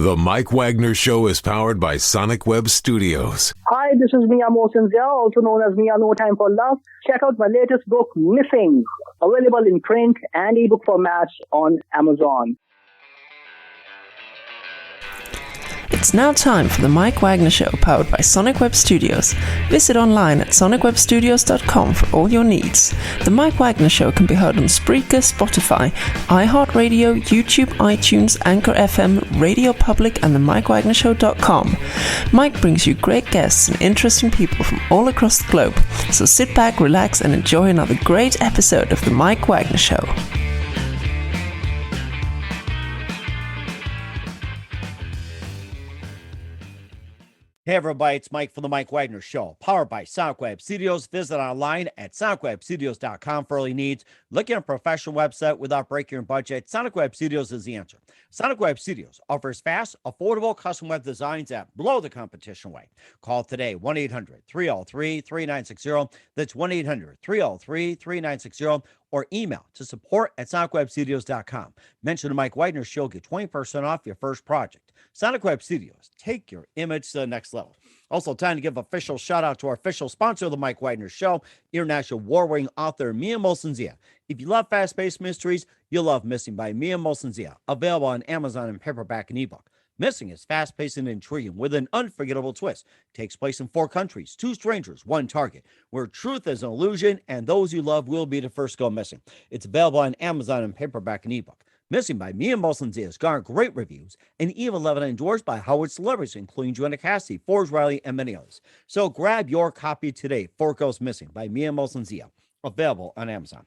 The Mike Wagner Show is powered by Sonic Web Studios. Hi, this is Mia Mosinzia, also known as Mia No Time for Love. Check out my latest book, Missing, available in print and ebook formats on Amazon. It's now time for the Mike Wagner Show, powered by Sonic Web Studios. Visit online at sonicwebstudios.com for all your needs. The Mike Wagner Show can be heard on Spreaker, Spotify, iHeartradio, YouTube, iTunes, Anchor FM, Radio Public, and the MikeWagnerShow.com. Mike brings you great guests and interesting people from all across the globe. So sit back, relax, and enjoy another great episode of the Mike Wagner Show. Hey everybody, it's Mike from the Mike Wagner Show, powered by Sonic Web Studios. Visit online at sonicwebstudios.com for all your needs. Looking at a professional website without breaking your budget? Sonic Web Studios is the answer. Sonic Web Studios offers fast, affordable custom web designs that blow the competition away. Call today, 1-800-303-3960. That's 1-800-303-3960. Or email to support@sonicwebstudios.com. Mention the Mike Wagner Show, get 20% off your first project. Sonic Web Studios, take your image to the next level. Also, time to give official shout out to our official sponsor of the Mike Wagner Show, international war-winning author Mia Mosinzia. If you love fast-paced mysteries, you'll love Missing by Mia Mosinzia, available on Amazon in paperback and ebook. Missing is fast-paced and intriguing with an unforgettable twist. Takes place in 4 countries, 2 strangers, 1 target, where truth is an illusion and those you love will be the first to go missing. It's available on Amazon in paperback and ebook. Missing by Mia Mosinzia has garnered great reviews and even level endorsed by Howard celebrities, including Joanna Cassidy, Forbes Riley, and many others. So grab your copy today. 4 Goes Missing by Mia Mosinzia, available on Amazon.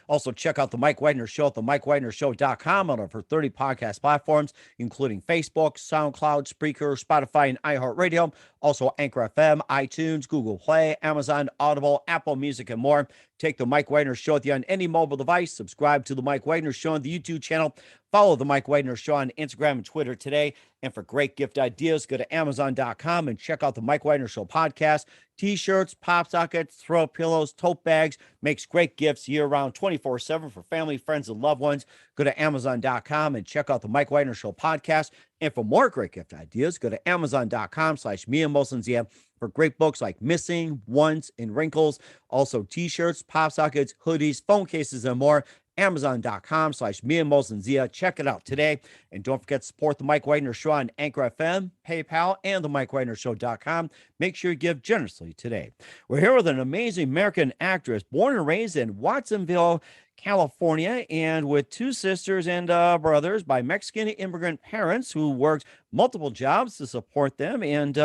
Also, check out the Mike Wagner Show at themikewagnershow.com on over 30 podcast platforms, including Facebook, SoundCloud, Spreaker, Spotify, and iHeartradio. Also, Anchor FM, iTunes, Google Play, Amazon, Audible, Apple Music, and more. Take the Mike Wagner Show with you on any mobile device. Subscribe to the Mike Wagner Show on the YouTube channel. Follow the Mike Wagner Show on Instagram and Twitter today. And for great gift ideas, go to Amazon.com and check out the Mike Wagner Show podcast. T-shirts, pop sockets, throw pillows, tote bags. Makes great gifts year-round, 24/7 for family, friends, and loved ones. Go to Amazon.com and check out the Mike Wagner Show podcast. And for more great gift ideas, go to Amazon.com/Mia Mosinzia for great books like Missing, Once, and Wrinkles. Also, T-shirts, pop sockets, hoodies, phone cases, and more. Amazon.com/Mia Mosinzia. Check it out today. And don't forget to support the Mike Wagner Show on Anchor FM, PayPal, and the MikeWagnerShow.com. Make sure you give generously today. We're here with an amazing American actress born and raised in Watsonville, California, and with 2 sisters and brothers by Mexican immigrant parents who worked multiple jobs to support them. And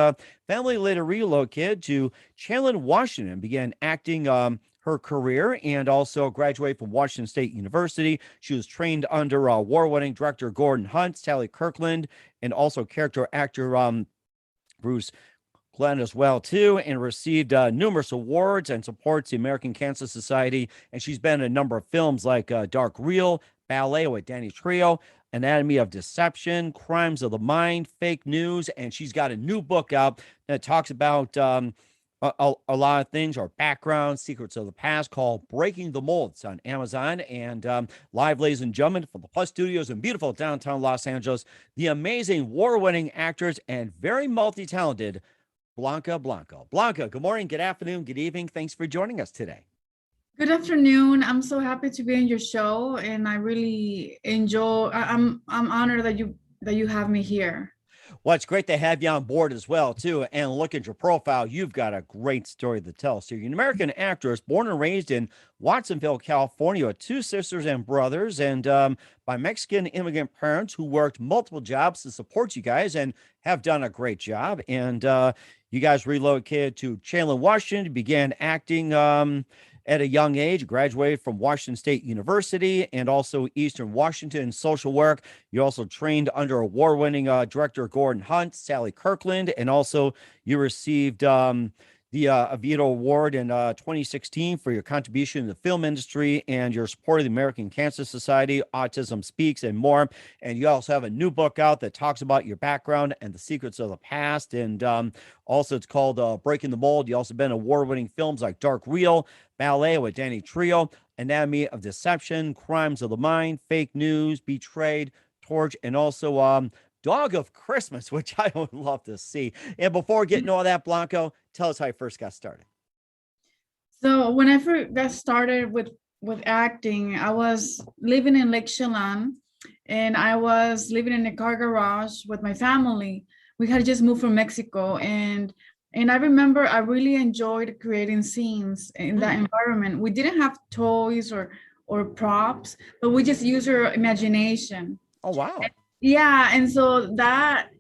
family later relocated to Chandler, Washington, began acting her career, and also graduated from Washington State University. She was trained under award-winning director Gordon Hunt, Sally Kirkland, and also character actor Bruce Glenn as well too, and received numerous awards and supports the American Cancer Society. And she's been in a number of films like Darkreel, Ballet with Danny Trejo, Anatomy of Deception, Crimes of the Mind, Fake News, and she's got a new book out that talks about a lot of things, our background, secrets of the past, called Breaking the Mold. It's on Amazon. And live, ladies and gentlemen, from the Plus Studios in beautiful downtown Los Angeles, the amazing award-winning actress and very multi-talented Blanca Blanco. Blanca, good morning, good afternoon, good evening. Thanks for joining us today. Good afternoon. I'm so happy to be on your show, and I really enjoy. I'm honored that you have me here. Well, it's great to have you on board as well, too. And look at your profile. You've got a great story to tell. So you're an American actress born and raised in Watsonville, California, with 2 sisters and brothers, and by Mexican immigrant parents who worked multiple jobs to support you guys and have done a great job. And you guys relocated to Chandler, Washington, began acting at a young age, graduated from Washington State University and also Eastern Washington social work. You also trained under award-winning director Gordon Hunt, Sally Kirkland, and also you received the Avito Award in 2016 for your contribution in the film industry and your support of the American Cancer Society, Autism Speaks, and more. And you also have a new book out that talks about your background and the secrets of the past. And also it's called Breaking the Mold. You also been award-winning films like Darkreel, Ballet with Danny Trejo, Anatomy of Deception, Crimes of the Mind, Fake News, Betrayed, Torch, and also Dog of Christmas, which I would love to see. And before getting all that, Blanco, tell us how you first got started. So when I first got started with acting, I was living in Lake Chelan, and I was living in a car garage with my family. We had just moved from Mexico, and I remember I really enjoyed creating scenes in that environment. We didn't have toys or props, but we just used our imagination. Oh, wow. Yeah, and so that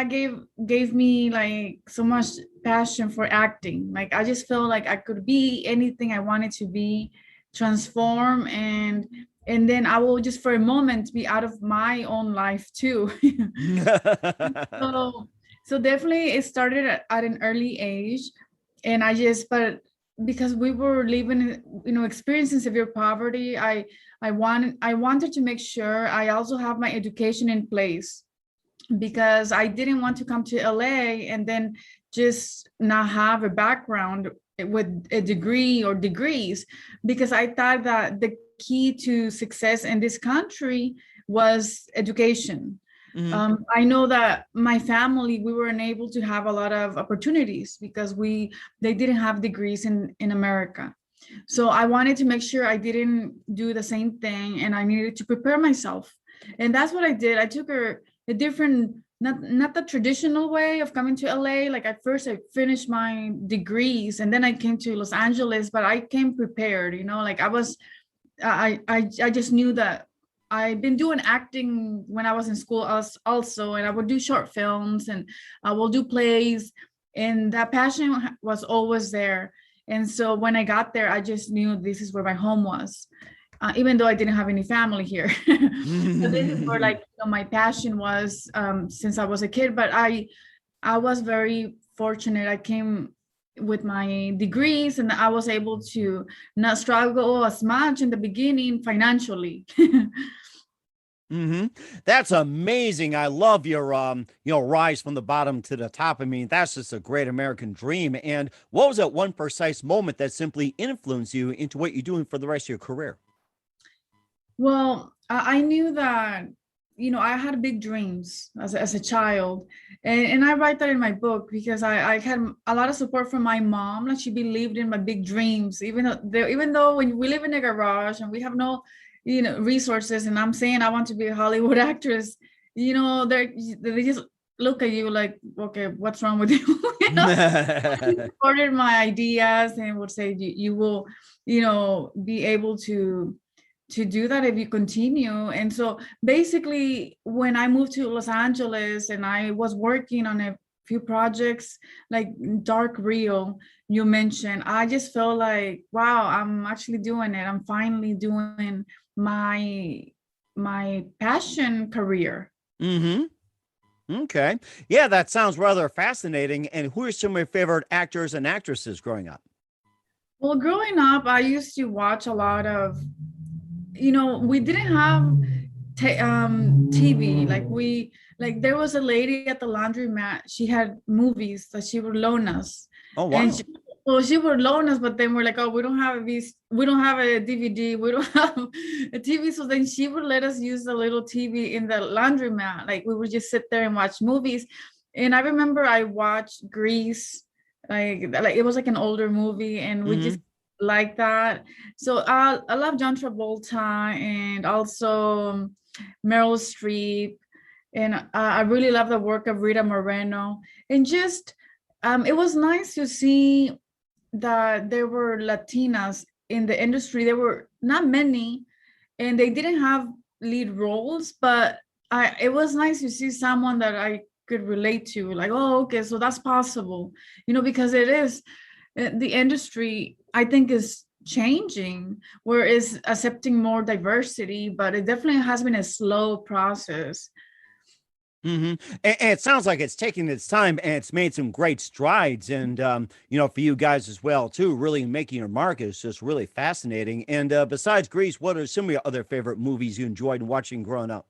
gave me like so much passion for acting. Like I just felt like I could be anything I wanted to be, transform, and then I will just for a moment be out of my own life too. So definitely it started at an early age, and but because we were living, experiencing severe poverty, I wanted to make sure I also have my education in place, because I didn't want to come to LA and then just not have a background with a degree or degrees, because I thought that the key to success in this country was education. I know that my family, we weren't able to have a lot of opportunities because they didn't have degrees in America. So I wanted to make sure I didn't do the same thing, and I needed to prepare myself. And that's what I did. I took a different, not the traditional way of coming to LA. Like at first I finished my degrees and then I came to Los Angeles, but I came prepared, like I just knew that I've been doing acting when I was in school also, and I would do short films and I will do plays, and that passion was always there. And so when I got there, I just knew this is where my home was, even though I didn't have any family here. So this is where my passion was since I was a kid. But I was very fortunate. I came with my degrees, and I was able to not struggle as much in the beginning financially. That's amazing. I love your, rise from the bottom to the top. I mean, that's just a great American dream. And what was that one precise moment that simply influenced you into what you're doing for the rest of your career? Well, I knew that, I had big dreams as a child, and I write that in my book because I had a lot of support from my mom. Like she believed in my big dreams, even though when we live in a garage and we have no resources, and I'm saying I want to be a Hollywood actress, they just look at you like, okay, what's wrong with you? She supported my ideas and would say you will be able to do that if you continue. And so basically when I moved to Los Angeles and I was working on a few projects like Darkreel you mentioned, I just felt like, wow, I'm actually doing it. I'm finally doing my passion career. Okay. Yeah, that sounds rather fascinating. And who are some of your favorite actors and actresses growing up? Well, growing up, I used to watch a lot of, we didn't have TV. Like there was a lady at the laundromat. She had movies that she would loan us. Oh, wow. And she would loan us, but then we're like, oh, we don't have a DVD, we don't have a TV. So then she would let us use the little TV in the laundromat. Like we would just sit there and watch movies. And I remember I watched Grease, like it was like an older movie, and we just like that. So I love John Travolta and also Meryl Streep, and I really love the work of Rita Moreno. And just it was nice to see that there were Latinas in the industry. There were not many, and they didn't have lead roles, but it was nice to see someone that I could relate to, like, oh, okay, so that's possible, because it is, the industry, I think, is changing, where it's accepting more diversity, but it definitely has been a slow process. And it sounds like it's taking its time and it's made some great strides. And, for you guys as well, too, really making your mark is just really fascinating. And besides Grease, what are some of your other favorite movies you enjoyed watching growing up?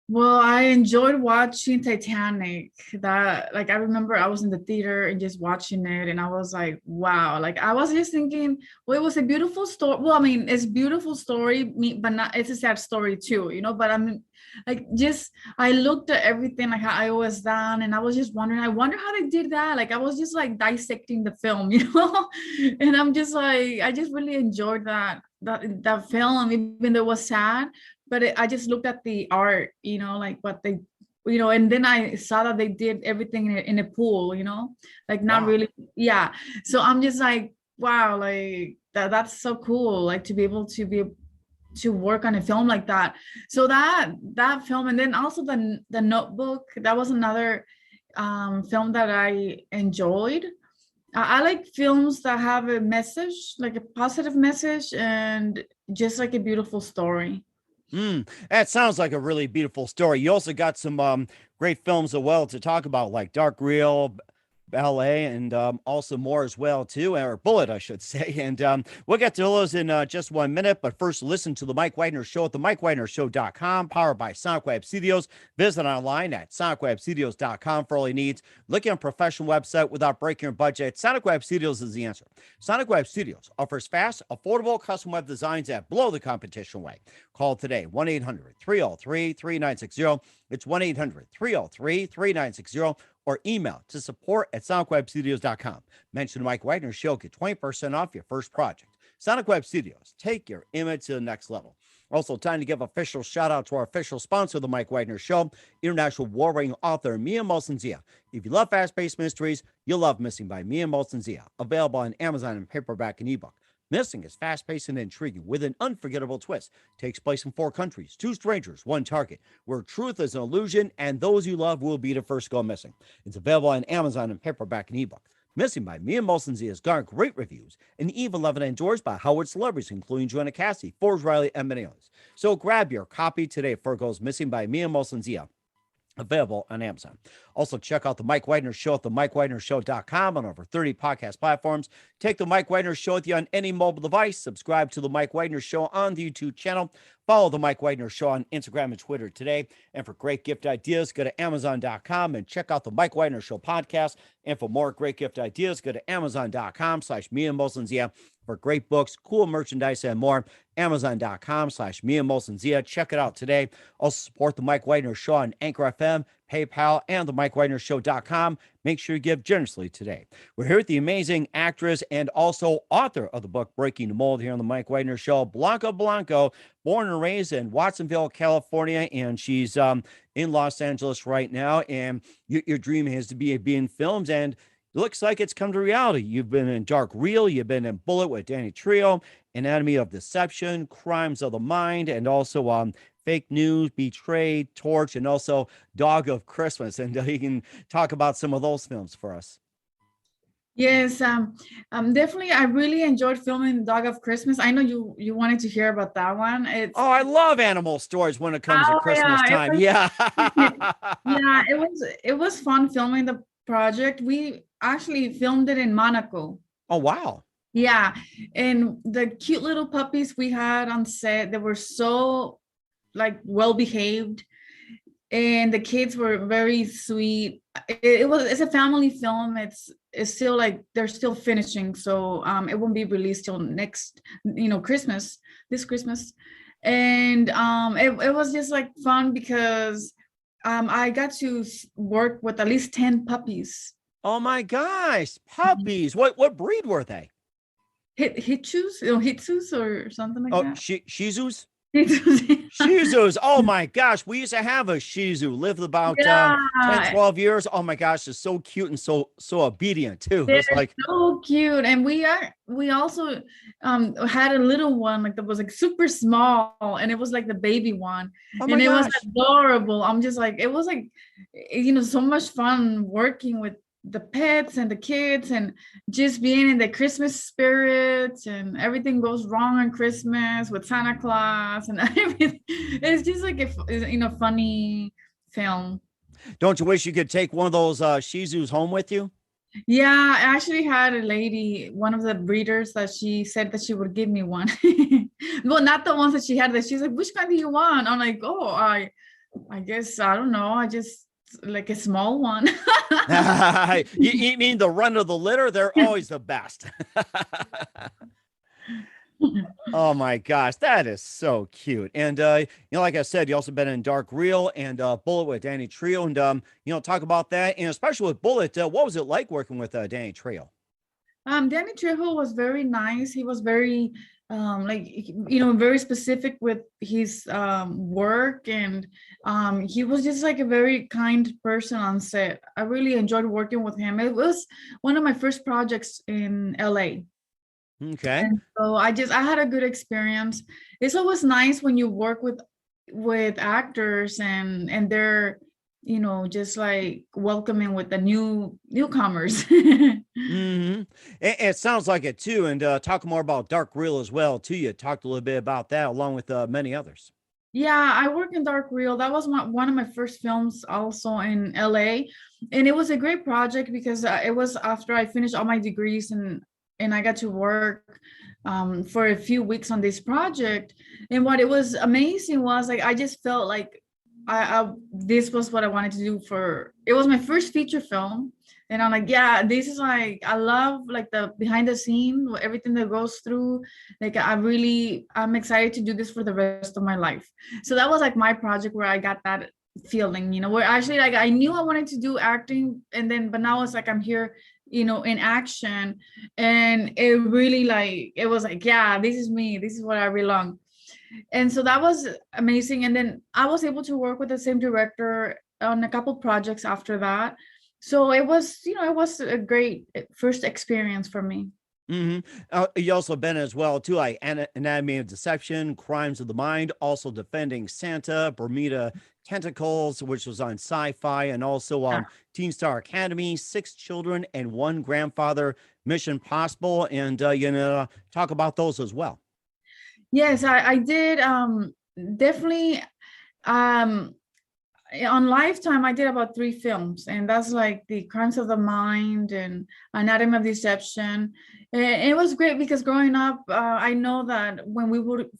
Well, I enjoyed watching Titanic. That, like, I remember I was in the theater and just watching it, and I was like, wow. Like, I was just thinking, well, it was a beautiful story. Well, I mean, it's a beautiful story, but not, it's a sad story too, But I'm like, just, I looked at everything, like how it was done, and I was just wondering, I wonder how they did that. Like, I was just like dissecting the film, And I'm just like, I just really enjoyed that film, even though it was sad. But I just looked at the art, like what they, and then I saw that they did everything in a pool, like not Wow. really. Yeah. So I'm just like, wow, like that's so cool. Like to be able to work on a film like that. So that film, and then also the Notebook, that was another film that I enjoyed. I like films that have a message, like a positive message, and just like a beautiful story. That sounds like a really beautiful story. You also got some great films as well to talk about, like Darkreel, Ballet, and also more as well too, or Bullet, I should say. And we'll get to those in just 1 minute. But first, listen to the Mike Wagner Show at themikewagnershow.com, powered by Sonic Web Studios. Visit online at sonicwebstudios.com for all your needs. Looking at a professional website without breaking your budget, Sonic Web Studios is the answer. Sonic Web Studios offers fast, affordable custom web designs that blow the competition away. Call today, 1-800-303-3960. It's 1-800-303-3960. Or email to support@sonicwebstudios.com. Mention the Mike Wagner Show. Get 20% off your first project. Sonic Web Studios. Take your image to the next level. Also, time to give official shout out to our official sponsor of the Mike Wagner Show, international award-winning author Mia Molson-Zia. If you love fast-paced mysteries, you'll love Missing by Mia Molson-Zia. Available on Amazon in paperback and ebook. Missing is fast-paced and intriguing with an unforgettable twist. Takes place in 4 countries, 2 strangers, 1 target, where truth is an illusion and those you love will be the first to go missing. It's available on Amazon in paperback and ebook. Missing by Mia Molson-Zia has garnered great reviews and even loved and endorsed by Howard celebrities, including Joanna Cassidy, Forbes Riley, and many others. So grab your copy today for it goes Missing by Mia Molson-Zia. Available on Amazon. Also, check out the Mike Wagner Show at themikewagnershow.com on over 30 podcast platforms. Take the Mike Wagner Show with you on any mobile device. Subscribe to the Mike Wagner Show on the YouTube channel. Follow the Mike Wagner Show on Instagram and Twitter today. And for great gift ideas, go to Amazon.com and check out the Mike Wagner Show podcast. And for more great gift ideas, go to Amazon.com/Mia Molson-Zia for great books, cool merchandise, and more. Amazon.com/Mia Molson-Zia. Check it out today. Also support the Mike Wagner Show on Anchor FM, PayPal, and the MikeWagnerShow.com. Make sure you give generously today. We're here with the amazing actress and also author of the book Breaking the Mold here on the Mike Wagner Show, Blanca Blanco, born and raised in Watsonville, California, and she's in Los Angeles right now. And your dream is to be in films, and it looks like it's come to reality. You've been in Darkreel, you've been in Bullet with Danny Trejo, Anatomy of Deception, Crimes of the Mind, and also Fake News, Betrayed, Torch, and also Dog of Christmas. And you can talk about some of those films for us. Yes, definitely. I really enjoyed filming Dog of Christmas. I know you wanted to hear about that one. I love animal stories when it comes to Christmas time. Yeah, it was fun filming the project. We actually filmed it in Monaco. Oh, wow. Yeah, and the cute little puppies we had on set, they were so like well behaved, and the kids were very sweet. It's a family film. It's still like they're still finishing, so it won't be released till next Christmas, this Christmas. And it was just like fun because I got to work with at least 10 puppies. Oh my gosh, puppies. What breed were they? Hitsus or something like that. Shih Tzus? Shih Tzus. Oh my gosh. We used to have a Shih Tzu, lived about 10, 12 years. Oh my gosh. It's so cute and so obedient too. They're it's like so cute. And we also had a little one that was like super small, and it was like the baby one. Oh and it was adorable. I'm just like, it was like, so much fun working with the pets and the kids and just being in the Christmas spirit, and everything goes wrong on Christmas with Santa Claus and everything. It's just like a funny film. Don't you wish you could take one of those Shih Tzus home with you? Yeah, I actually had a lady, one of the breeders, that she said that she would give me one. Well, not the ones that she had, that she's like, which kind do you want? I'm like, I guess, I don't know. I just like a small one. You mean the run of the litter? They're always the best. Oh my gosh, that is so cute. And like I said, you also been in Darkreel and Bullet with Danny Trejo, and talk about that. And especially with Bullet, what was it like working with Danny Trejo? Danny Trejo was very nice. He was very very specific with his work, and he was just like a very kind person on set. I really enjoyed working with him. It was one of my first projects in LA. Okay. And so I had a good experience. It's always nice when you work with actors and they're just like welcoming with the newcomers. Mm-hmm. It sounds like it too. And talk more about Darkreel as well too. You talked a little bit about that along with many others. Yeah, I work in Darkreel. That was one of my first films also in LA. And it was a great project because it was after I finished all my degrees and I got to work for a few weeks on this project. And what it was amazing was like I just felt like this was what I wanted to do it was my first feature film. And I'm like, yeah, this is like, I love like the behind the scene, everything that goes through. Like I'm excited to do this for the rest of my life. So that was like my project where I got that feeling, where actually like I knew I wanted to do acting, but now it's like I'm here, in action. And it really like, it was like, yeah, this is me, this is where I belong. And so that was amazing. And then I was able to work with the same director on a couple projects after that. So it was, it was a great first experience for me. Mm-hmm. You also been as well too, like Anatomy of Deception, Crimes of the Mind, also Defending Santa, Bermuda Tentacles, which was on Sci-Fi, and also Teen Star Academy, 6 Children and 1 Grandfather, Mission Possible, and talk about those as well. Yes, I did. Definitely. On Lifetime, I did about 3 films, and that's like the Crimes of the Mind and Anatomy of Deception. And it was great because growing up, I know that when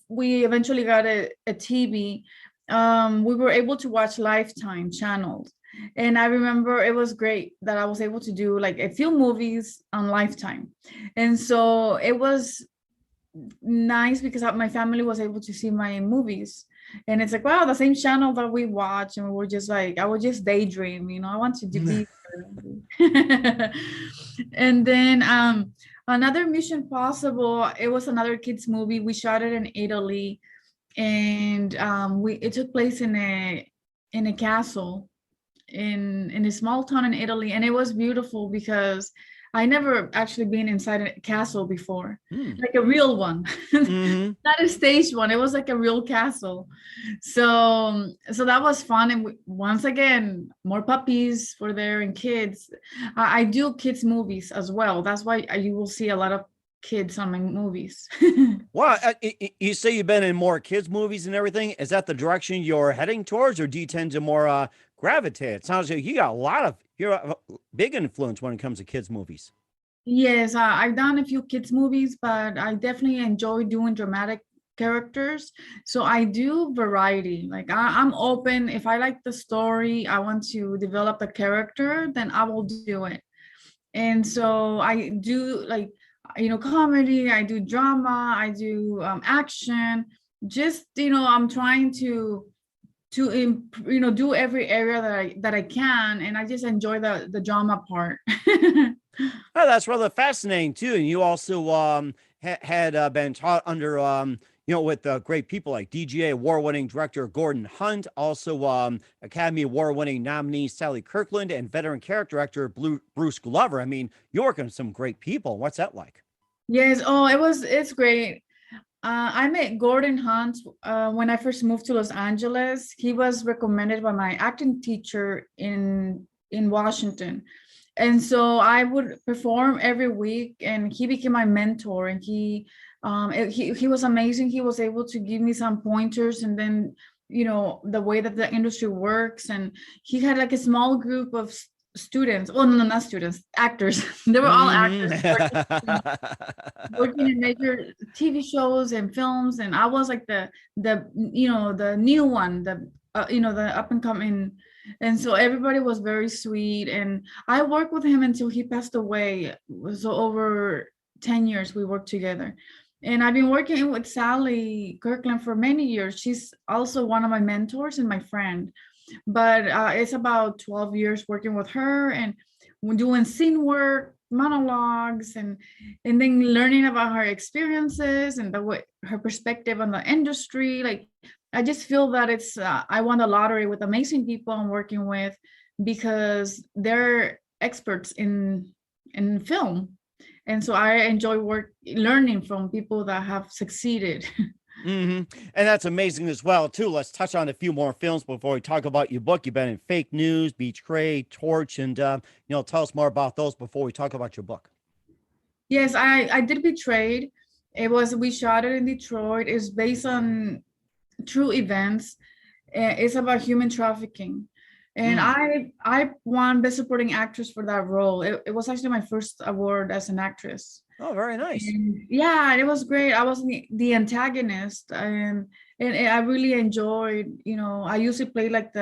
we eventually got a TV, we were able to watch Lifetime channels. And I remember it was great that I was able to do like a few movies on Lifetime. And so it was nice because my family was able to see my movies. And it's like, wow, the same channel that we watch. And we were just like, I would just daydream, I wanted to be there. And then another Mission Possible, it was another kids movie. We shot it in Italy. And it took place in a castle in a small town in Italy. And it was beautiful because I never actually been inside a castle before, like a real one, not a staged one. It was like a real castle. So that was fun. And once again, more puppies were there and kids. I do kids movies as well. That's why you will see a lot of kids on my movies. Well, you say you've been in more kids movies and everything. Is that the direction you're heading towards, or do you tend to more gravitate? It sounds like you're a big influence when it comes to kids movies. Yes, I've done a few kids movies, but I definitely enjoy doing dramatic characters. So I do variety. Like I'm open. If I like the story, I want to develop a character, then I will do it. And so I do like, comedy, I do drama, I do action. Just, I'm trying to do every area that I can, and I just enjoy the drama part. Oh, that's rather fascinating too. And you also had been taught under with great people like DGA award-winning director Gordon Hunt, also Academy Award-winning nominee Sally Kirkland, and veteran character actor Bruce Glover. I mean, you're working with some great people. What's that like? Yes. Oh, it's great. I met Gordon Hunt when I first moved to Los Angeles. He was recommended by my acting teacher in Washington. And so I would perform every week, and he became my mentor, and he was amazing. He was able to give me some pointers, and then, the way that the industry works. And he had like a small group of students. Well, no, not students, actors. They were all actors working in major TV shows and films. And I was like the new one, the up and coming. And so everybody was very sweet. And I worked with him until he passed away. So over 10 years we worked together. And I've been working with Sally Kirkland for many years. She's also one of my mentors and my friend. But it's about 12 years working with her and doing scene work, monologues, and then learning about her experiences and her perspective on the industry. Like, I just feel that it's I won the lottery with amazing people I'm working with, because they're experts in film. And so I enjoy learning from people that have succeeded. And that's amazing as well, too. Let's touch on a few more films before we talk about your book. You've been in Fake News, Betrayed, Torch, and tell us more about those before we talk about your book. Yes, I did Betrayed. We shot it in Detroit. It's based on true events. It's about human trafficking. And I won Best Supporting Actress for that role. It was actually my first award as an actress. Oh, very nice. And yeah, it was great. I was the antagonist, and I really enjoyed, I usually play like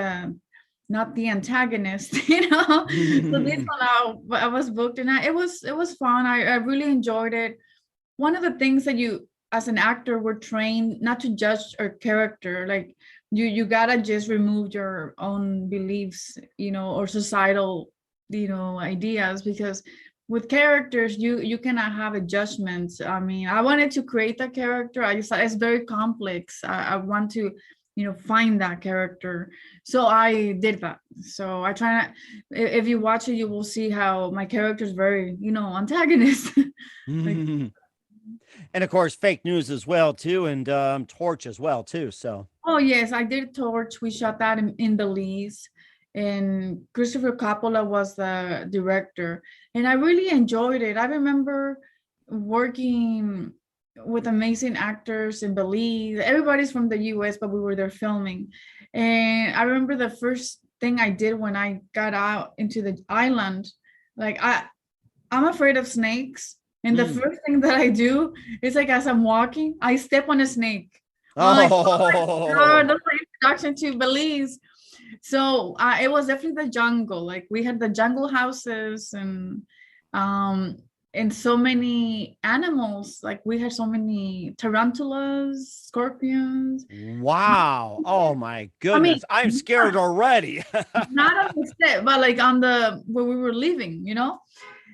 not the antagonist, So this one I was booked, and it was fun. I really enjoyed it. One of the things that you, as an actor, were trained not to judge a character. Like, you gotta just remove your own beliefs, or societal, ideas, because with characters, you cannot have a judgment. I mean, I wanted to create that character. I just thought it's very complex. I want to, find that character. So I did that. So I try not, if you watch it, you will see how my character is very, antagonist. And of course, Fake News as well, too, and Torch as well, too. So. Oh, yes, I did Torch. We shot that in Belize, and Christopher Coppola was the director, and I really enjoyed it. I remember working with amazing actors in Belize. Everybody's from the US, but we were there filming. And I remember the first thing I did when I got out into the island, like I'm afraid of snakes. And the first thing that I do is, like, as I'm walking, I step on a snake. Oh my God, that's my introduction to Belize. So it was definitely the jungle. Like, we had the jungle houses and so many animals. Like, we had so many tarantulas, scorpions. Wow. Oh my goodness. I'm scared already. Not on the set, but like where we were living,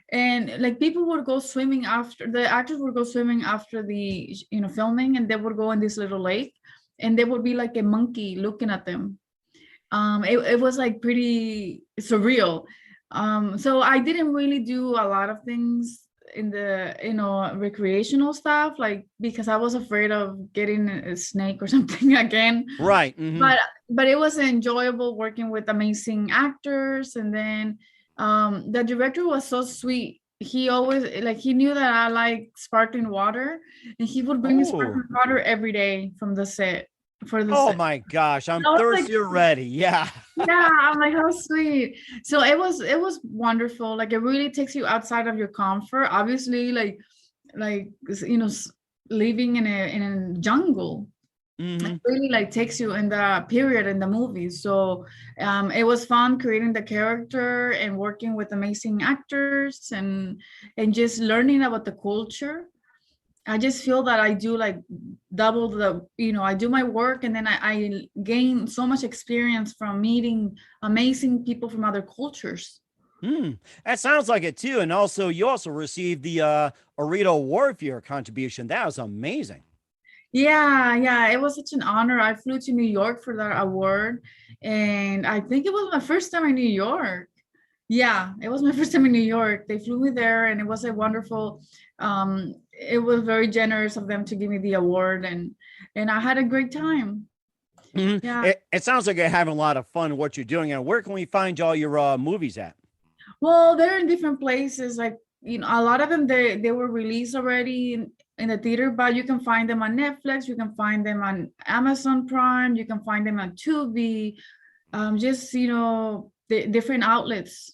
And like, people would go swimming after, the actors would go swimming after the, filming, and they would go in this little lake, and there would be like a monkey looking at them. It was like pretty surreal. So I didn't really do a lot of things in the, recreational stuff, like, because I was afraid of getting a snake or something again. Right. But it was enjoyable working with amazing actors. And then the director was so sweet. He always, like, he knew that I like sparkling water, and he would bring me sparkling water every day from the set for the set. My gosh, I'm thirsty already. Yeah. Yeah, I'm like, how sweet. So it was wonderful. Like, it really takes you outside of your comfort. Obviously, like living in a jungle. It really, like, takes you in the period in the movie. So it was fun creating the character and working with amazing actors and just learning about the culture. I just feel that I do, like, double the, I do my work, and then I gain so much experience from meeting amazing people from other cultures. That sounds like it too. And also, you also received the Arito Award for your contribution. That was amazing. Yeah, it was such an honor. I flew to New York for that award, and I think it was my first time in New York. Yeah, it was my first time in New York. They flew me there, and it was a wonderful, it was very generous of them to give me the award, and I had a great time. Yeah. It sounds like you're having a lot of fun what you're doing. And where can we find all your movies at? Well, they're in different places. Like, a lot of them, they were released already in the theater, but you can find them on Netflix, you can find them on Amazon Prime, you can find them on Tubi, just, the different outlets.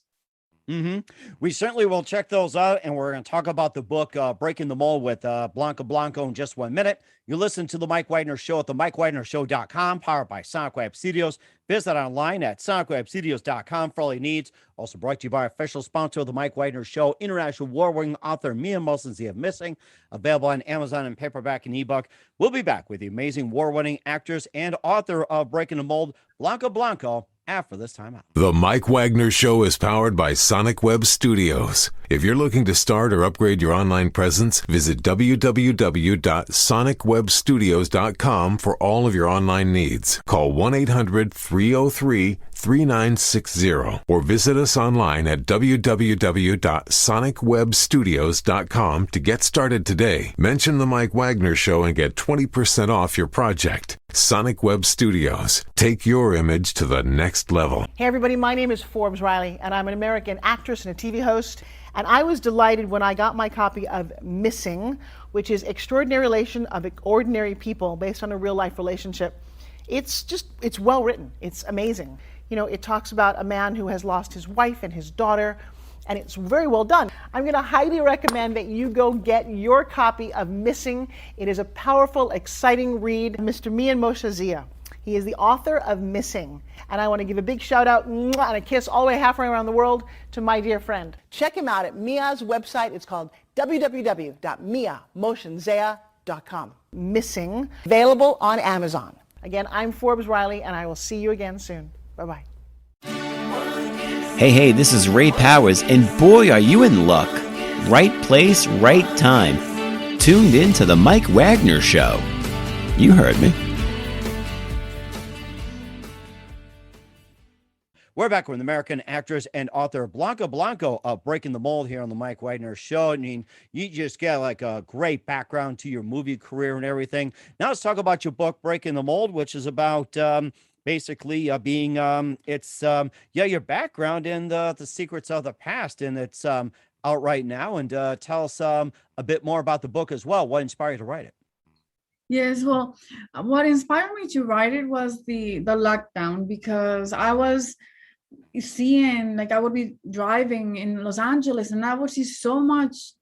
We certainly will check those out, and we're going to talk about the book Breaking the Mold with Blanca Blanco in just 1 minute. You listen to The Mike Wagner Show at themikewagnershow.com, powered by Sonic Web Studios. Visit online at sonicwebstudios.com for all your needs. Also brought to you by official sponsor of The Mike Wagner Show, international award-winning author Mia Molson of Missing, available on Amazon and paperback and ebook. We'll be back with the amazing award-winning actress and author of Breaking the Mold, Blanca Blanco, after this time out. The Mike Wagner Show is powered by Sonic Web Studios. If you're looking to start or upgrade your online presence, visit www.sonicwebstudios.com for all of your online needs. Call 1-800-303-3960 or visit us online at www.sonicwebstudios.com to get started today. Mention The Mike Wagner Show and get 20% off your project. Sonic Web Studios. Take your image to the next level. Hey everybody, my name is Forbes Riley, and I'm an American actress and a TV host. And I was delighted when I got my copy of Missing, which is Extraordinary Relation of Ordinary People based on a real life relationship. It's well written. It's amazing. You know, it talks about a man who has lost his wife and his daughter, and it's very well done. I'm going to highly recommend that you go get your copy of Missing. It is a powerful, exciting read. Mr. Mian Moshe Zia. He is the author of Missing. And I want to give a big shout out and a kiss all the way halfway around the world to my dear friend. Check him out at Mia's website. It's called www.miamoshenzea.com. Missing, available on Amazon. Again, I'm Forbes Riley, and I will see you again soon. Bye-bye. Hey, this is Ray Powers, and boy, are you in luck. Right place, right time. Tuned in to The Mike Wagner Show. You heard me. We're back with American actress and author Blanca Blanco of Breaking the Mold here on the Mike Wagner Show. I mean, you just get like a great background to your movie career and everything. Now let's talk about your book, Breaking the Mold, which is about basically being your background and the secrets of the past. And it's out right now. And tell us a bit more about the book as well. What inspired you to write it? Yes, well, what inspired me to write it was the lockdown, because I was seeing, like, I would be driving in Los Angeles and I would see so much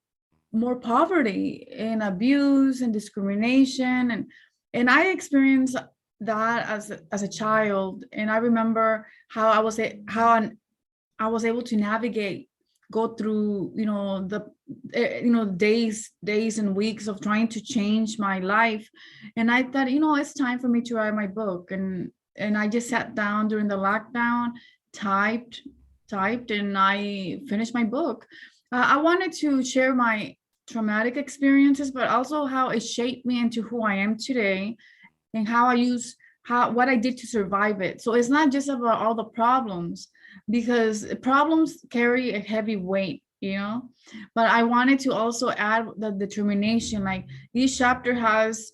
more poverty and abuse and discrimination, and I experienced that as a child. And I remember how I was able to navigate, go through days and weeks of trying to change my life. And I thought, it's time for me to write my book. And I just sat down during the lockdown, typed, and I finished my book. I wanted to share my traumatic experiences, but also how it shaped me into who I am today, and what I did to survive it. So it's not just about all the problems, because problems carry a heavy weight, but I wanted to also add the determination. Like, each chapter has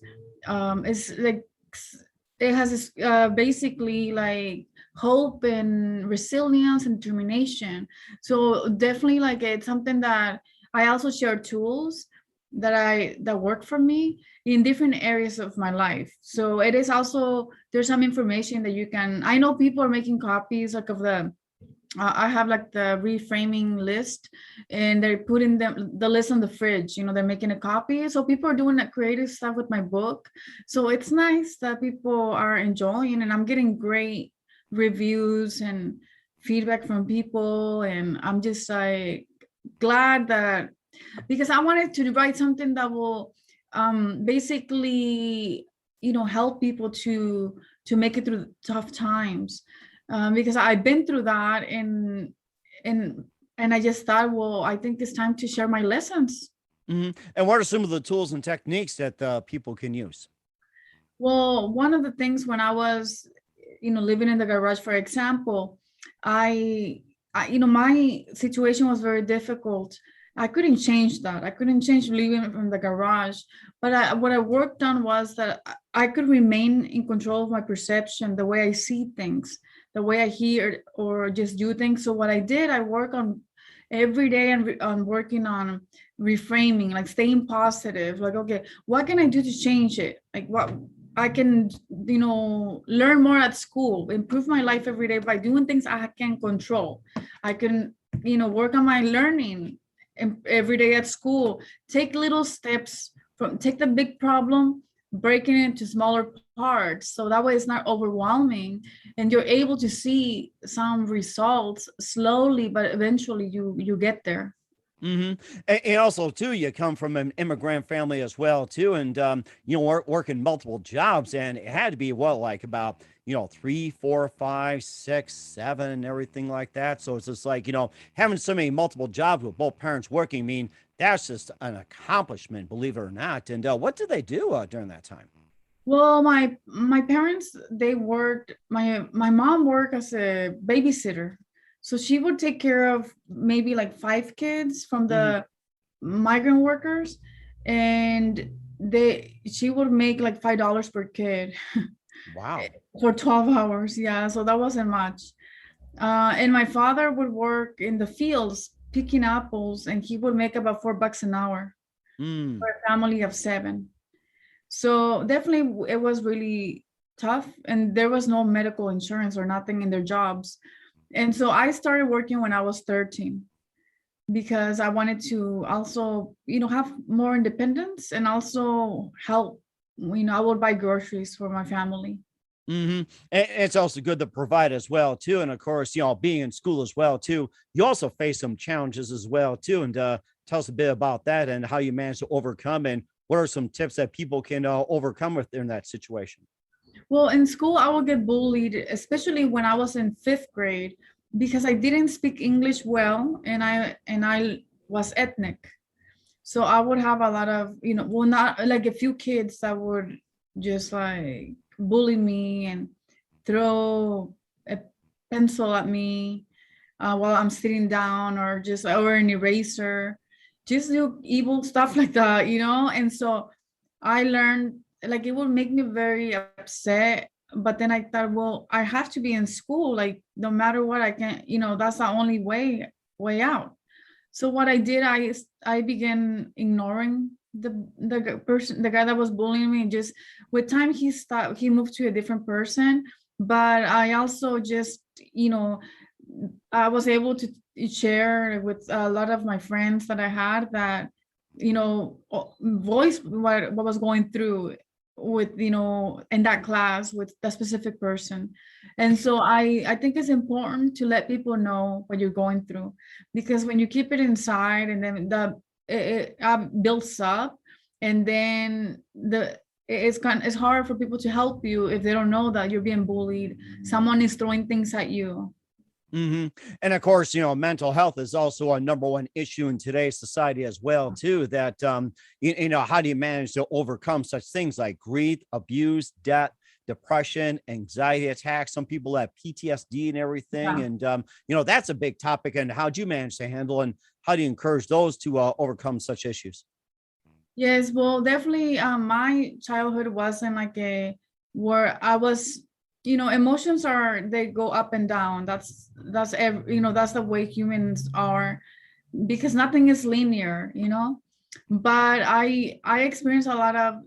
basically like hope and resilience and determination. So definitely, like, it's something that I also share tools that work for me in different areas of my life. So it is also, there's some information that you can, I know people are making copies like of I have like the reframing list, and they're putting the list on the fridge, they're making a copy. So people are doing that creative stuff with my book. So it's nice that people are enjoying, and I'm getting great reviews and feedback from people. And I'm just like glad that, because I wanted to write something that will basically, help people to make it through tough times. Because I've been through that, and I just thought, well, I think it's time to share my lessons. Mm-hmm. And what are some of the tools and techniques that people can use? Well, one of the things when I was, living in the garage, for example, I my situation was very difficult. I couldn't change that. I couldn't change living from the garage. But what I worked on was that I could remain in control of my perception, the way I see things, the way I hear or just do things. So what I did, I work on every day and on working on reframing, like staying positive. Like, okay, what can I do to change it? Like, what I can, learn more at school, improve my life every day by doing things I can control. I can work on my learning every day at school, take little steps take the big problem, breaking it into smaller parts. So that way it's not overwhelming and you're able to see some results slowly, but eventually you get there. And also too, you come from an immigrant family as well too, and working multiple jobs, and it had to be like about 3, 4, 5, 6, 7, and everything like that. So it's just like having so many multiple jobs with both parents working. I mean, that's just an accomplishment, believe it or not. And what did they do during that time? Well, my parents, they worked. My mom worked as a babysitter. So she would take care of maybe like 5 kids from the migrant workers, and she would make like $5 per kid. Wow. For 12 hours. Yeah. So that wasn't much. And my father would work in the fields picking apples, and he would make about $4 an hour for a family of 7. So definitely it was really tough, and there was no medical insurance or nothing in their jobs. And so I started working when I was 13 because I wanted to also, have more independence and also help. I would buy groceries for my family. And it's also good to provide as well too. And of course, being in school as well too, you also face some challenges as well too. And tell us a bit about that and how you managed to overcome, and what are some tips that people can overcome within that situation? Well, in school, I would get bullied, especially when I was in 5th grade, because I didn't speak English well, and I was ethnic. So I would have a lot of, not like a few kids that would just like bully me and throw a pencil at me while I'm sitting down, or an eraser, just do evil stuff like that, And so I learned, like, it would make me very upset, but then I thought, well, I have to be in school, like no matter what, I can't, that's the only way out. So what I did, I began ignoring the guy that was bullying me. Just with time, he moved to a different person, but I also just, I was able to share with a lot of my friends that I had that, voice what was going through with, in that class with that specific person. And so I think it's important to let people know what you're going through, because when you keep it inside, and then it builds up, and then it's hard for people to help you if they don't know that you're being bullied. Someone is throwing things at you. And of course, mental health is also a number one issue in today's society as well too, that how do you manage to overcome such things like grief, abuse, death, depression, anxiety attacks? Some people have PTSD and everything. And that's a big topic. And how do you manage to handle, and how do you encourage those to overcome such issues? Yes, well, definitely my childhood wasn't like where I was, emotions they go up and down. That's that's the way humans are, because nothing is linear, but I experienced a lot of,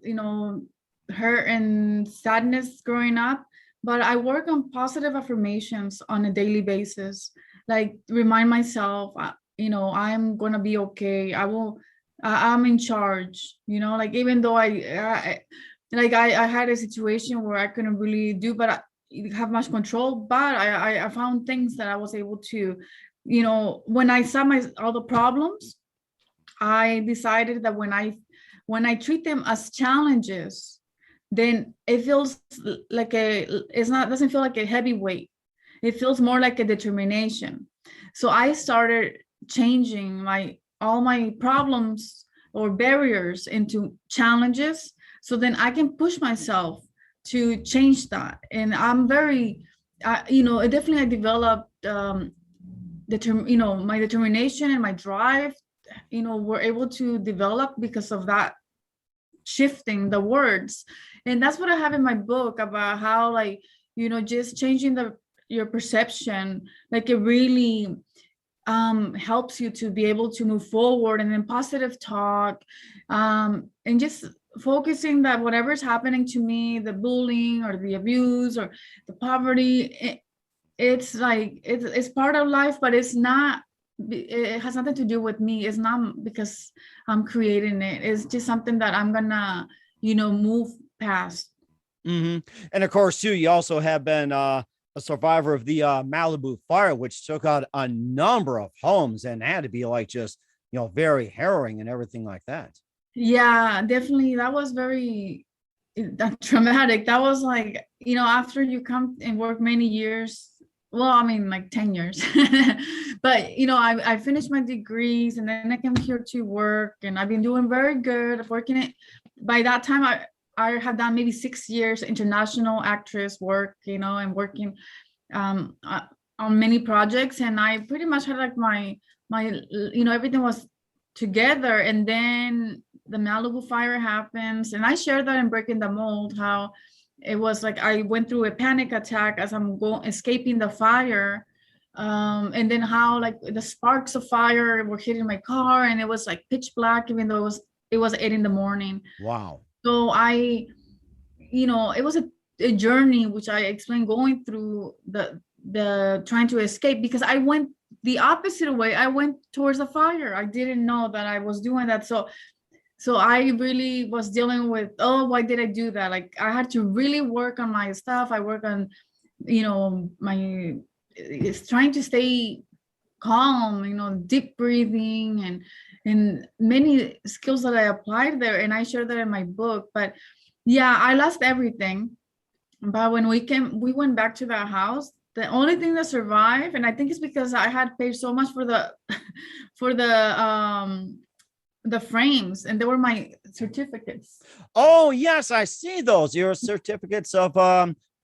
hurt and sadness growing up, but I work on positive affirmations on a daily basis, like remind myself, I'm going to be okay. I'm in charge, like even though I had a situation where I couldn't really do, but I have much control, but I found things that I was able to, when I saw all the problems, I decided that when I treat them as challenges, then it feels like doesn't feel like a heavy weight. It feels more like a determination. So I started changing all my problems or barriers into challenges, so then I can push myself to change that. And I'm very, I developed my determination and my drive, were able to develop because of that shifting the words. And that's what I have in my book about how, just changing your perception, like it really helps you to be able to move forward. And then positive talk, and just focusing that whatever's happening to me, the bullying or the abuse or the poverty, it's like it's part of life, but it's not it has nothing to do with me. It's not because I'm creating it. It's just something that I'm gonna, move past. Mm-hmm. And of course, too, you also have been a survivor of the Malibu Fire, which took out a number of homes and had to be like just, very harrowing and everything like that. Yeah, definitely. That was very traumatic. That was like, after you come and work many years, well, I mean, like 10 years, but, I finished my degrees and then I came here to work and I've been doing very good working it. By that time, I have done maybe 6 years international actress work, and working on many projects. And I pretty much had like my, everything was together. And then the Malibu Fire happens. And I shared that in Breaking the Mold, how it was like I went through a panic attack as I'm escaping the fire. And then how like the sparks of fire were hitting my car and it was like pitch black, even though it was 8 a.m. Wow. So it was a journey, which I explained, going through the trying to escape, because I went the opposite way. I went towards the fire. I didn't know that I was doing that. So I really was dealing with, why did I do that? Like I had to really work on my stuff. I work on, it's trying to stay calm, deep breathing and many skills that I applied there. And I shared that in my book. But yeah, I lost everything. But when we went back to that house, the only thing that survived, and I think it's because I had paid so much for the frames, and they were my certificates. Oh yes, I see those. Your certificates of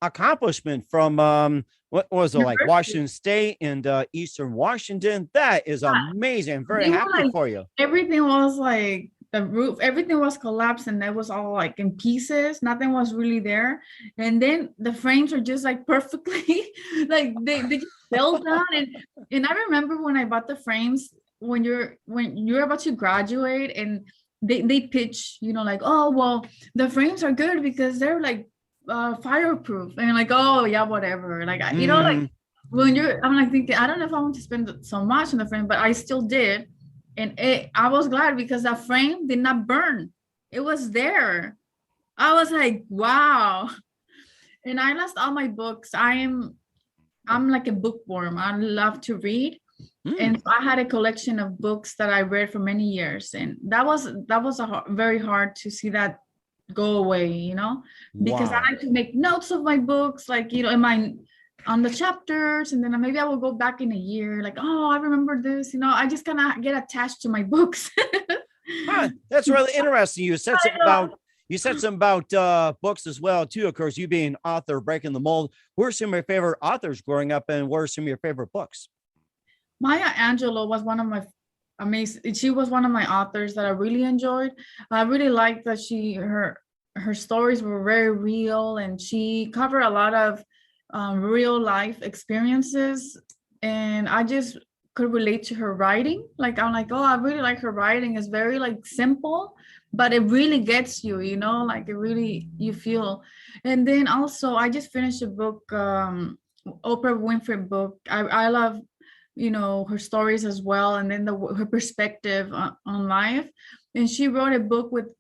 accomplishment from what was it, like Washington State and Eastern Washington. That is amazing. I'm very happy for you. Everything was like the roof, everything was collapsed and it was all like in pieces. Nothing was really there. And then the frames are just like perfectly like they just fell down. And I remember when I bought the frames, when you're about to graduate and they pitch, like, oh well, the frames are good because they're like fireproof, and you're like, oh yeah, whatever, like like when I'm like thinking, I don't know if I want to spend so much on the frame, but I still did. And I was glad because that frame did not burn. It was there. I was like, wow. And I lost all my books. I'm like a bookworm. I love to read. And so I had a collection of books that I read for many years. And that was very hard to see that go away, because I like to make notes of my books, like, on the chapters, and then maybe I will go back in a year, like, oh, I remember this, I just kind of get attached to my books. That's really interesting. You said something about books as well too. Of course, you being author, Breaking the Mold. Who are some of your favorite authors growing up, and what are some of your favorite books? Maya Angelou was one of my amazing. She was one of my authors that I really enjoyed. I really liked that her stories were very real, and she covered a lot of real life experiences, and I just could relate to her writing. Like I'm like, oh, I really like her writing. It's very like simple, but it really gets you, like it really, you feel. And then also I just finished a book, Oprah Winfrey book. I love her stories as well, and then her perspective on life. And she wrote a book with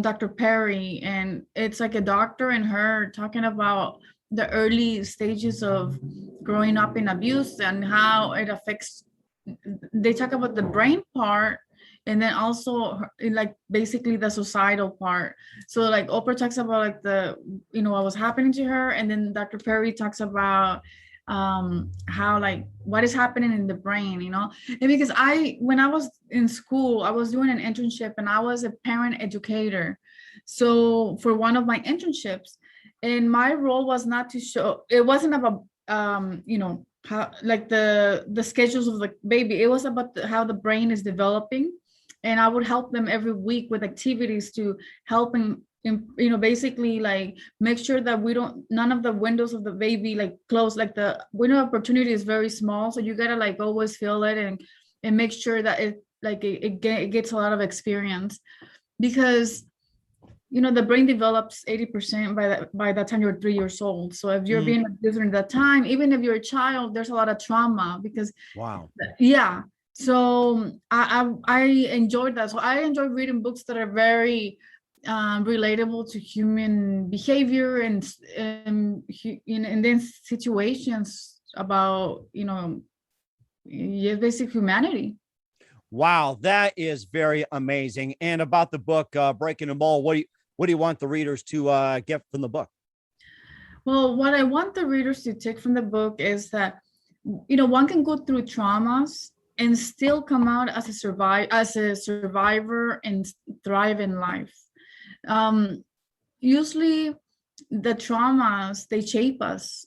Dr. Perry, and it's like a doctor and her talking about the early stages of growing up in abuse and how it affects. They talk about the brain part, and then also like basically the societal part. So like Oprah talks about like the what was happening to her, and then Dr. Perry talks about how like what is happening in the brain, and because when I was in school, I was doing an internship and I was a parent educator. So for one of my internships, and my role was not to show, it wasn't about how like the schedules of the baby. It was about how the brain is developing, and I would help them every week with activities to help basically like make sure that none of the windows of the baby like close, like the window of opportunity is very small, so you gotta like always feel it and make sure that it gets a lot of experience, because the brain develops 80% by the time you're 3 years old. So if you're being abused during that time, even if you're a child, there's a lot of trauma because wow, yeah. So I enjoyed that. So I enjoy reading books that are very relatable to human behavior and then situations about, basic humanity. Wow, that is very amazing. And about the book, Breaking the Mold, what do you want the readers to get from the book? Well, what I want the readers to take from the book is that, one can go through traumas and still come out as a survivor and thrive in life. Usually the traumas, they shape us.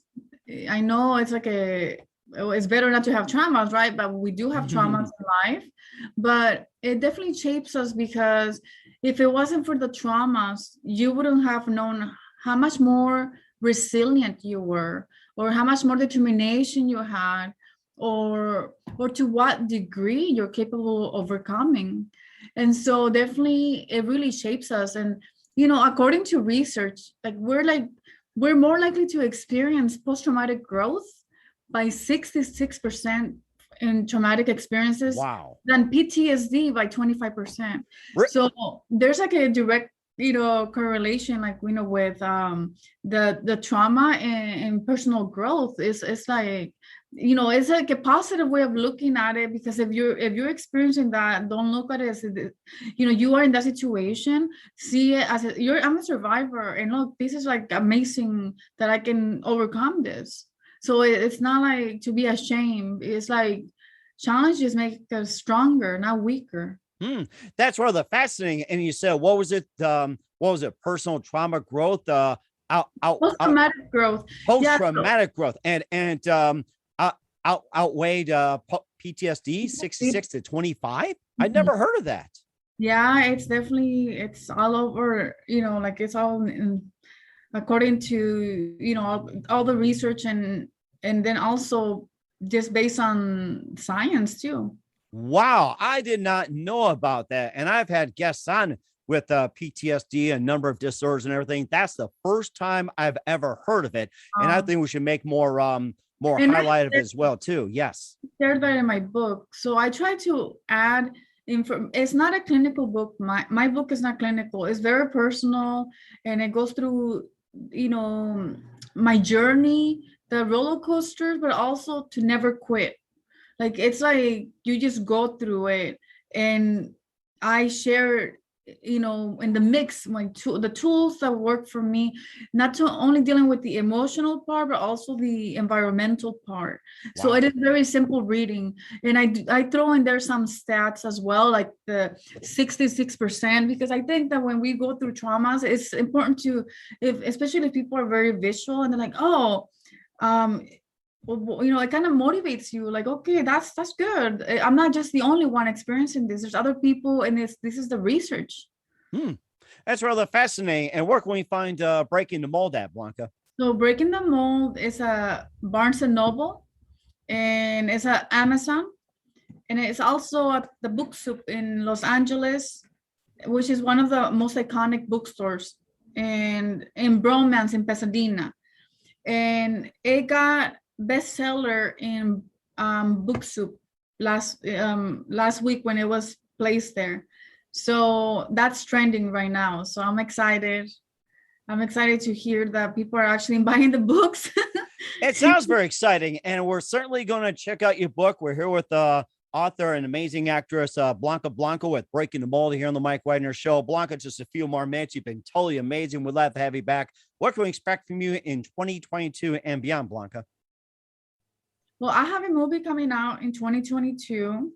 I know it's it's better not to have traumas, right? But we do have traumas in life, but it definitely shapes us, because if it wasn't for the traumas, you wouldn't have known how much more resilient you were, or how much more determination you had, or to what degree you're capable of overcoming. And so definitely it really shapes us. And according to research, we're more likely to experience post-traumatic growth by 66% in traumatic experiences. Wow. Than PTSD by 25%. So there's a direct correlation, with the trauma and personal growth. It's like a positive way of looking at it, because if you're experiencing that, don't look at it as you are in that situation. See it as I'm a survivor, and look, this is amazing that I can overcome this. So it's not like to be ashamed. It's like challenges make us stronger, not weaker. That's rather fascinating. And you said, what was it? Personal trauma growth, post-traumatic growth, post-traumatic growth, and outweighed PTSD 66 to 25. I'd never heard of that. Yeah, it's all over. It's all according to all the research, and then also just based on science too. Wow, I did not know about that. And I've had guests on with PTSD, a number of disorders and everything. That's the first time I've ever heard of it. And I think we should make more highlight of it as well too. Yes. I shared that in my book. So I try to add it's not a clinical book. My book is not clinical. It's very personal, and it goes through, my journey, the roller coasters, but also to never quit. It's like you just go through it, and I share, in the mix, the tools that work for me, not to only dealing with the emotional part, but also the environmental part. Wow. So it is very simple reading. And I throw in there some stats as well, like the 66%, because I think that when we go through traumas, it's important especially if people are very visual and they're like, it kind of motivates you, okay, that's good. I'm not just the only one experiencing this. There's other people, and this is the research. That's rather fascinating. And where can we find Breaking the Mold at, Blanca? So Breaking the Mold is a Barnes & Noble, and it's at Amazon, and it's also at the Book Soup in Los Angeles, which is one of the most iconic bookstores, and in Bromance in Pasadena. And it got bestseller in Book Soup last week when it was placed there. So that's trending right now. So I'm excited to hear that people are actually buying the books. It sounds very exciting, and we're certainly going to check out your book. We're here with author and amazing actress Blanca Blanco with Breaking the Mold here on the Mike Wagner Show. Blanca, just a few more minutes. You've been totally amazing. We'd love to have you back. What can we expect from you in 2022 and beyond, Blanca? Well, I have a movie coming out in 2022.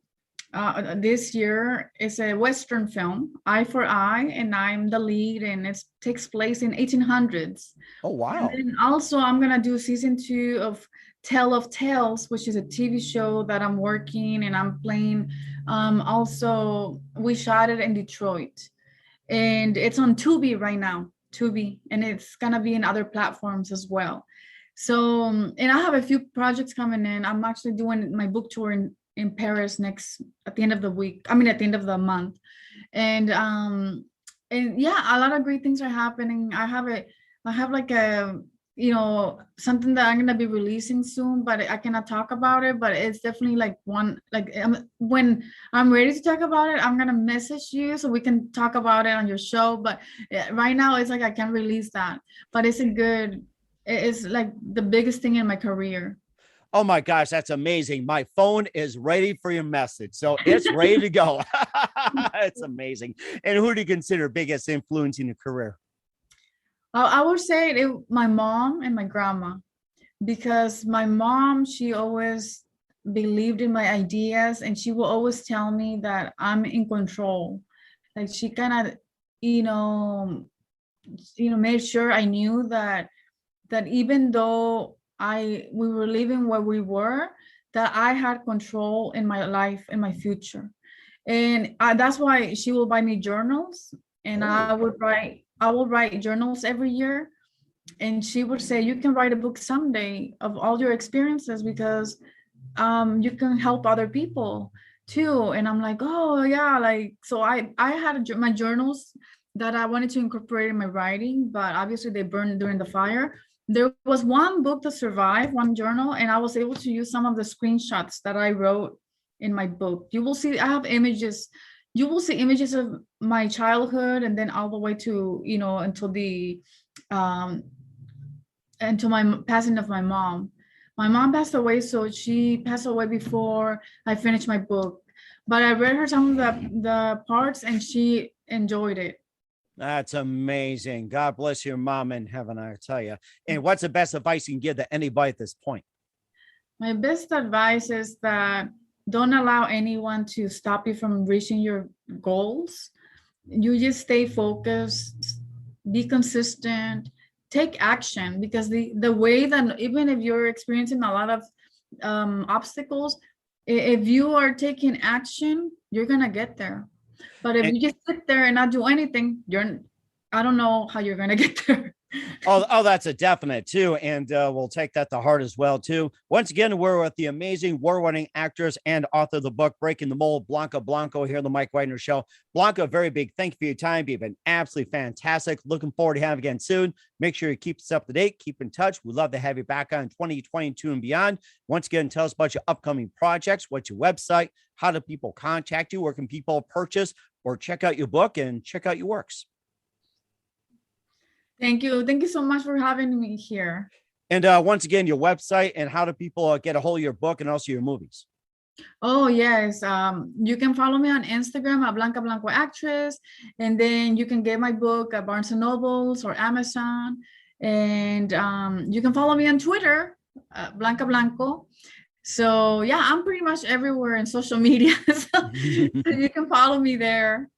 This year. It's a Western film, Eye for Eye, and I'm the lead, and it takes place in 1800s. Oh, wow. And also I'm going to do season 2 of Tailoftales, which is a TV show that I'm working and I'm playing. Also, we shot it in Detroit, and it's on Tubi right now, and it's going to be in other platforms as well. So, and I have a few projects coming in. I'm actually doing my book tour in Paris at the end of the month. And yeah, a lot of great things are happening. I have like a something that I'm going to be releasing soon, but I cannot talk about it. But it's definitely like when I'm ready to talk about it, I'm going to message you so we can talk about it on your show. But right now it's like I can't release that, but it's like the biggest thing in my career. Oh my gosh, that's amazing. My phone is ready for your message. So it's ready to go. It's amazing. And who do you consider biggest influence in your career? I would say my mom and my grandma, because my mom, she always believed in my ideas, and she will always tell me that I'm in control. Like she kind of, made sure I knew that even though we were living where we were, that I had control in my life, in my future. And that's why she will buy me journals, and I will write journals every year. And she would say, you can write a book someday of all your experiences, because you can help other people too. And I'm like, oh yeah, like, so I had my journals that I wanted to incorporate in my writing, but obviously they burned during the fire. There was one book that survived, one journal, and I was able to use some of the screenshots that I wrote in my book. You will see, I have images. You will see images of my childhood, and then all the way to, until my passing of my mom. My mom passed away, so she passed away before I finished my book. But I read her some of the parts, and she enjoyed it. That's amazing. God bless your mom in heaven, I tell you. And what's the best advice you can give to anybody at this point? My best advice is that don't allow anyone to stop you from reaching your goals. You just stay focused, be consistent, take action, because the way that even if you're experiencing a lot of obstacles, if you are taking action, you're going to get there. But if you just sit there and not do anything, I don't know how you're going to get there. Oh, that's a definite too. And we'll take that to heart as well too. Once again, we're with the amazing award-winning actress and author of the book, Breaking the Mold, Blanca Blanco, here on the Mike Wagner Show. Blanca, very big thank you for your time. You've been absolutely fantastic. Looking forward to having you again soon. Make sure you keep us up to date. Keep in touch. We'd love to have you back on 2022 and beyond. Once again, tell us about your upcoming projects. What's your website? How do people contact you? Where can people purchase or check out your book and check out your works? Thank you. Thank you so much for having me here. And once again, your website, and how do people get a hold of your book and also your movies? Oh, yes. You can follow me on Instagram at Blanca Blanco Actress. And then you can get my book at Barnes & Nobles or Amazon. And you can follow me on Twitter, Blanca Blanco. So yeah, I'm pretty much everywhere in social media. So you can follow me there.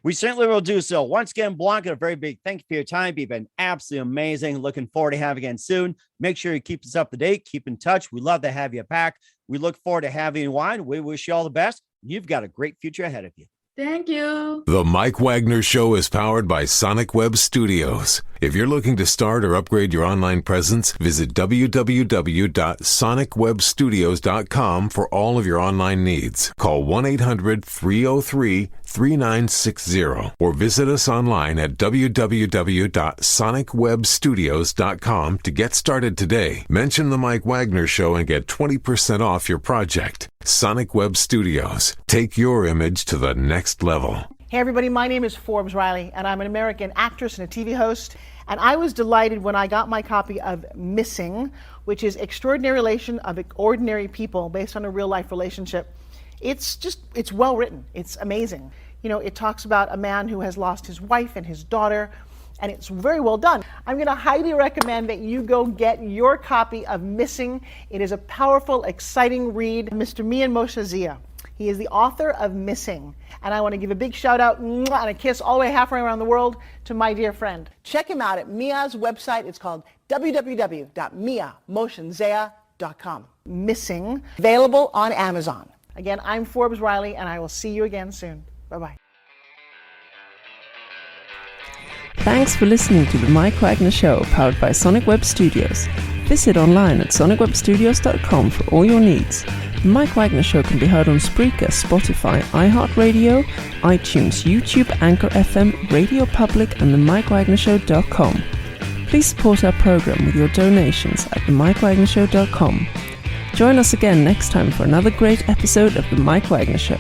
We certainly will do so. Once again, Blanca, a very big thank you for your time. You've been absolutely amazing. Looking forward to having you again soon. Make sure you keep us up to date. Keep in touch. We'd love to have you back. We look forward to having you on. We wish you all the best. You've got a great future ahead of you. Thank you. The Mike Wagner Show is powered by Sonic Web Studios. If you're looking to start or upgrade your online presence, visit www.sonicwebstudios.com for all of your online needs. Call 1-800-303-3960 or visit us online at www.sonicwebstudios.com to get started today. Mention the Mike Wagner Show and get 20% off your project. Sonic Web Studios. Take your image to the next level. Hey everybody, my name is Forbes Riley, and I'm an American actress and a TV host. And I was delighted when I got my copy of Missing, which is Extraordinary Relation of Ordinary People based on a real life relationship. It's well written. It's amazing. It talks about a man who has lost his wife and his daughter, and it's very well done. I'm going to highly recommend that you go get your copy of Missing. It is a powerful, exciting read. Mr. Mian Moshe Zia. He is the author of Missing. And I want to give a big shout out and a kiss all the way halfway around the world to my dear friend. Check him out at Mia's website. It's called www.miamotionzea.com. Missing, available on Amazon. Again, I'm Forbes Riley, and I will see you again soon. Bye-bye. Thanks for listening to the Mike Wagner Show, powered by Sonic Web Studios. Visit online at sonicwebstudios.com for all your needs. The Mike Wagner Show can be heard on Spreaker, Spotify, iHeartradio, iTunes, YouTube, Anchor FM, Radio Public, and themikewagnershow.com. Please support our program with your donations at themikewagnershow.com. Join us again next time for another great episode of The Mike Wagner Show.